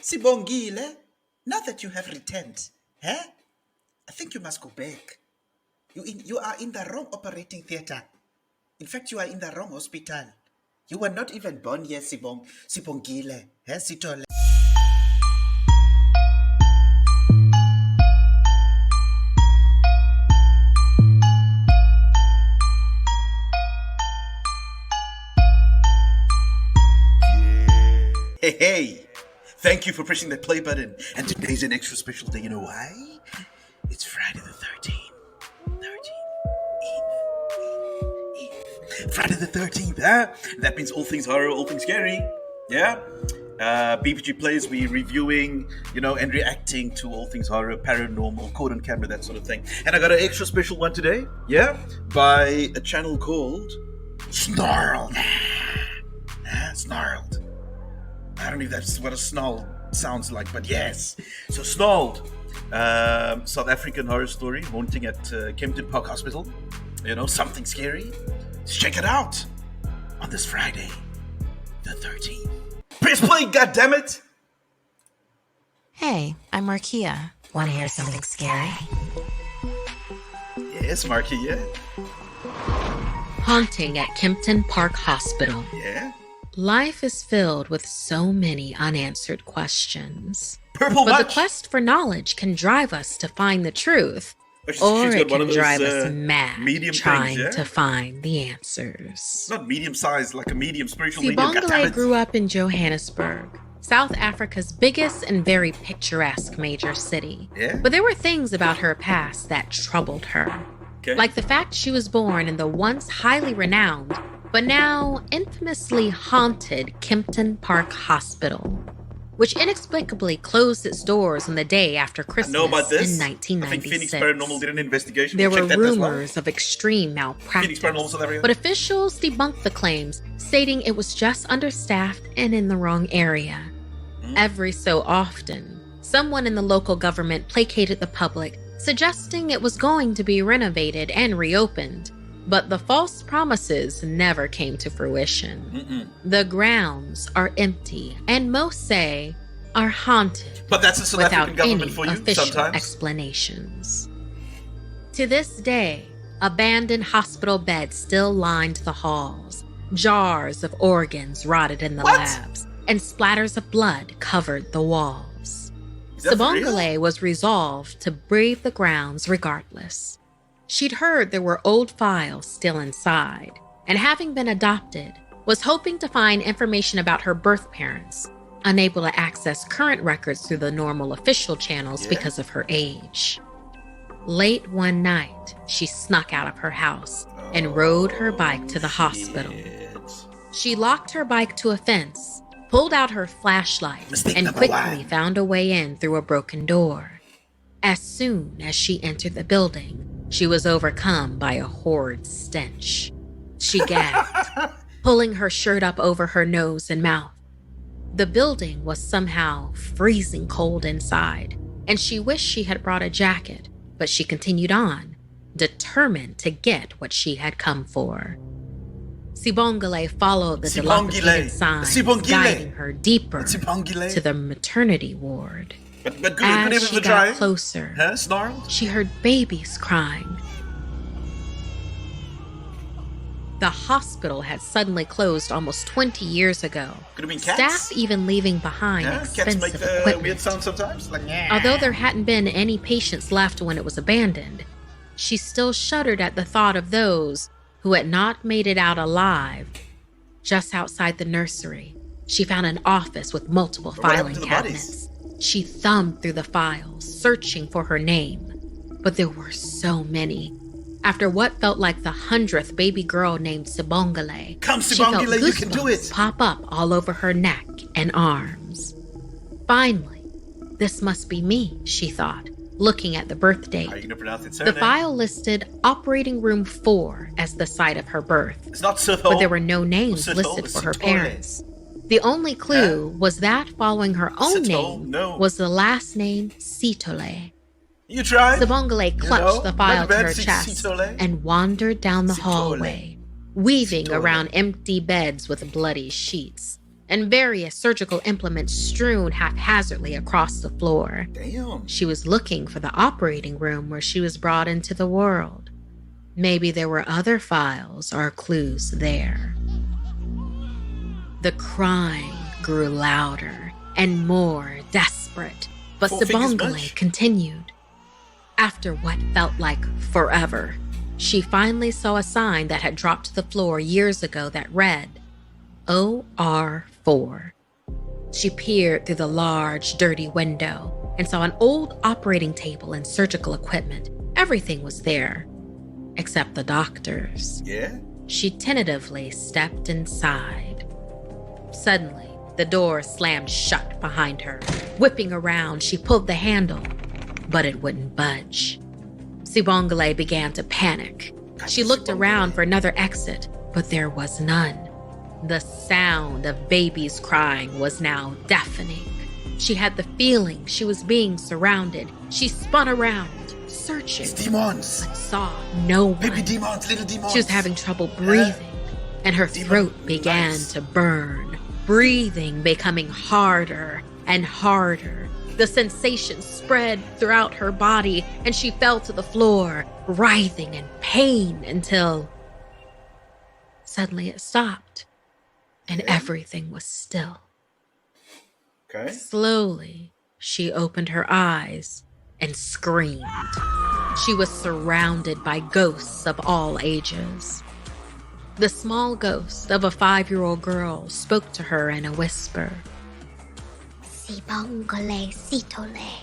Sibongile, now that you have returned, I think you must go back. You are in the wrong operating theatre. In fact, you are in the wrong hospital. You were not even born here, Sibongile. Sithole. Hey, thank you for pressing that play button. And today's an extra special day. You know why? It's Friday the 13th. Friday the 13th, huh? That means all things horror, all things scary. Yeah? BPG Plays, we're reviewing, and reacting to all things horror, paranormal, caught on camera, that sort of thing. And I got an extra special one today, by a channel called Snarled. Snarled. I don't know if that's what a snarl sounds like, but yes. So Snarled, South African horror story, haunting at Kempton Park Hospital. Something scary. Let's check it out on this Friday, the 13th. Press play, goddammit! Hey, I'm Markia. Want to hear something scary? Yes, Markia. Haunting at Kempton Park Hospital. Yeah? Life is filled with so many unanswered questions. Purple But much. the quest for knowledge can drive us to find the truth. She's Or got it one can of those, drive us mad medium trying things, to find the answers. Not medium sized, like a medium spiritual medium. Sibongile goddammit. grew up in Johannesburg, South Africa's biggest and very picturesque major city. Yeah? But there were things about her past that troubled her. Okay. Like the fact she was born in the once highly renowned, but now infamously haunted Kempton Park Hospital, which inexplicably closed its doors on the day after Christmas I know about this. in 1996. I think Phoenix Paranormal did an investigation. There We'll were check that as well. rumors of extreme malpractice, Phoenix Paranormal South Africa. but officials debunked the claims, stating it was just understaffed and in the wrong area. Every so often, someone in the local government placated the public, suggesting it was going to be renovated and reopened. But the false promises never came to fruition. The grounds are empty, and most say are haunted, But that's the South without African government any for you official sometimes. explanations. To this day, abandoned hospital beds still lined the halls. Jars of organs rotted in the What? labs, and splatters of blood covered the walls. Is that for real? Sibongile was resolved to brave the grounds regardless. She'd heard there were old files still inside, and having been adopted, was hoping to find information about her birth parents, unable to access current records through the normal official channels because of her age. Late one night, she snuck out of her house and rode her bike to the hospital. Shit. She locked her bike to a fence, pulled out her flashlight, Mistake and number quickly one. found a way in through a broken door. As soon as she entered the building, she was overcome by a horrid stench. She gagged, pulling her shirt up over her nose and mouth. The building was somehow freezing cold inside, and she wished she had brought a jacket, but she continued on, determined to get what she had come for. Sibongile followed the dilapidated signs, guiding her deeper Sibongile. to the maternity ward. But good As even she for got trying. closer, Huh, Snarl? she heard babies crying. The hospital had suddenly closed almost 20 years ago. Could have been cats. Staff even leaving behind Yeah, cats expensive make equipment. weird sounds sometimes. Like, Although there hadn't been any patients left when it was abandoned, she still shuddered at the thought of those who had not made it out alive. Just outside the nursery, she found an office with multiple But what happened filing to the bodies? cabinets. She thumbed through the files, searching for her name, but there were so many. After what felt like the 100th baby girl named Sibongile, Come, she felt Sibongile, you can do goosebumps it. pop up all over her neck and arms. Finally, this must be me, she thought, looking at the birth date. How are you gonna pronounce it, The surname? file listed Operating Room 4 as the site of her birth, It's not Sithole. but there were no names Sithole, listed it's for her Sithole. parents. The only clue was that following her own Sithole, name no. was the last name Sithole. You tried? Sibongile clutched the file not to bad, her chest Sithole. and wandered down the Sithole. hallway, weaving Sithole. around empty beds with bloody sheets. and various surgical implements strewn haphazardly across the floor. Damn. She was looking for the operating room where she was brought into the world. Maybe there were other files or clues there. The crying grew louder and more desperate, but Sibongile continued. After what felt like forever, she finally saw a sign that had dropped to the floor years ago that read, OR4. She peered through the large, dirty window and saw an old operating table and surgical equipment. Everything was there, except the doctor's. Yeah? She tentatively stepped inside. Suddenly, the door slammed shut behind her. Whipping around, she pulled the handle, but it wouldn't budge. Sibongile began to panic. She looked around for another exit, but there was none. The sound of babies crying was now deafening. She had the feeling she was being surrounded. She spun around, searching. It's demons. But saw no one. Baby demons, little demons. She was having trouble breathing, and her throat began to burn. Breathing becoming harder and harder. The sensation spread throughout her body, and she fell to the floor, writhing in pain until suddenly it stopped, and everything was still. Okay. Slowly, she opened her eyes and screamed. She was surrounded by ghosts of all ages. The small ghost of a 5-year-old girl spoke to her in a whisper. Sibongile Sithole,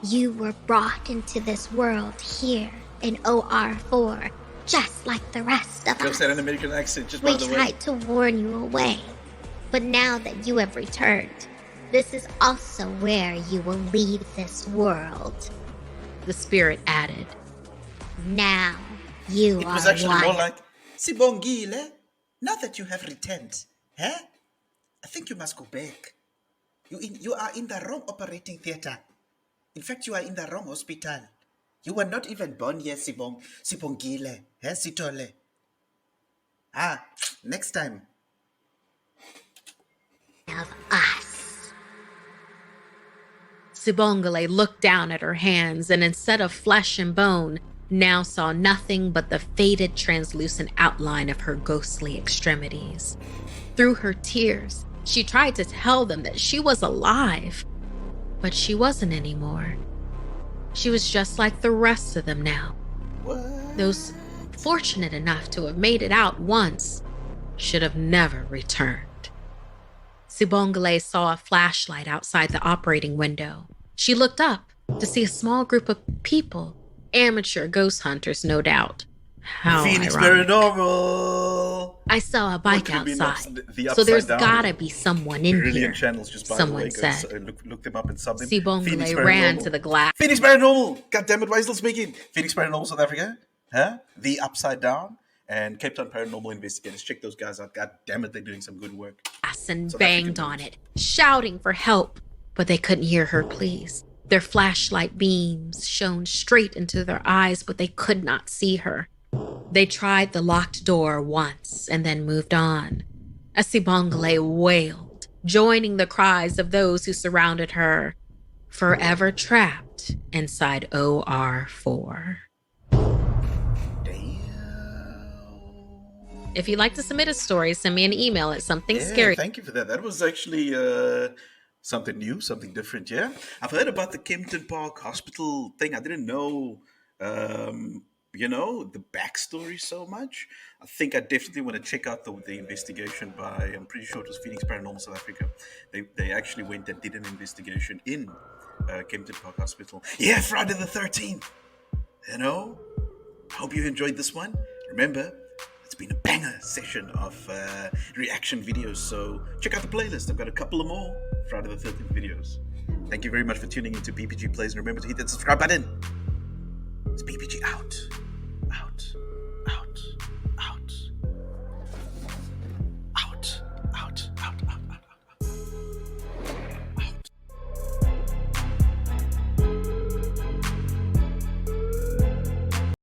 you were brought into this world here in OR4, just like the rest of us. Said an American accent, just by We the way. tried to warn you away, but now that you have returned, this is also where you will leave this world. The spirit added. Now you It are was actually one. more like, Sibongile, now that you have returned, I think you must go back. You are in the wrong operating theater. In fact, you are in the wrong hospital. You were not even born here, Sibongile, Sithole. Next time. Of us. Sibongile looked down at her hands and instead of flesh and bone, now saw nothing but the faded, translucent outline of her ghostly extremities. Through her tears, she tried to tell them that she was alive, but she wasn't anymore. She was just like the rest of them now. What? Those fortunate enough to have made it out once should have never returned. Sibongile saw a flashlight outside the operating window. She looked up to see a small group of people, amateur ghost hunters, no doubt. How Phoenix ironic. Paranormal. I saw a bike could it be outside, the so there's upside down? gotta be someone in Brilliant here. channels, just by Someone the way. said. Go, look them up and sub them. Sibongile ran to the glass. Phoenix Paranormal. God damn it, why are you still speaking? Phoenix Paranormal, South Africa. The Upside Down and Cape Town Paranormal Investigators. Check those guys out. God damn it, they're doing some good work. And South banged African on news. it, shouting for help, but they couldn't hear her pleas. Their flashlight beams shone straight into their eyes, but they could not see her. They tried the locked door once and then moved on. As Sibongile wailed, joining the cries of those who surrounded her, forever trapped inside OR4. Damn. If you'd like to submit a story, send me an email at Yeah, somethingscary. thank you for that. That was actually something new, something different. Yeah, I've heard about the Kempton Park Hospital thing. I didn't know, the backstory so much. I think I definitely want to check out the investigation by. I'm pretty sure it was Phoenix Paranormal South Africa. They actually went and did an investigation in Kempton Park Hospital. Yeah, Friday the 13th. I hope you enjoyed this one. Remember, it's been a banger session of reaction videos, so check out the playlist. I've got a couple of more Friday the 13th videos. Thank you very much for tuning into PPG Plays, and remember to hit that subscribe button. It's PPG out.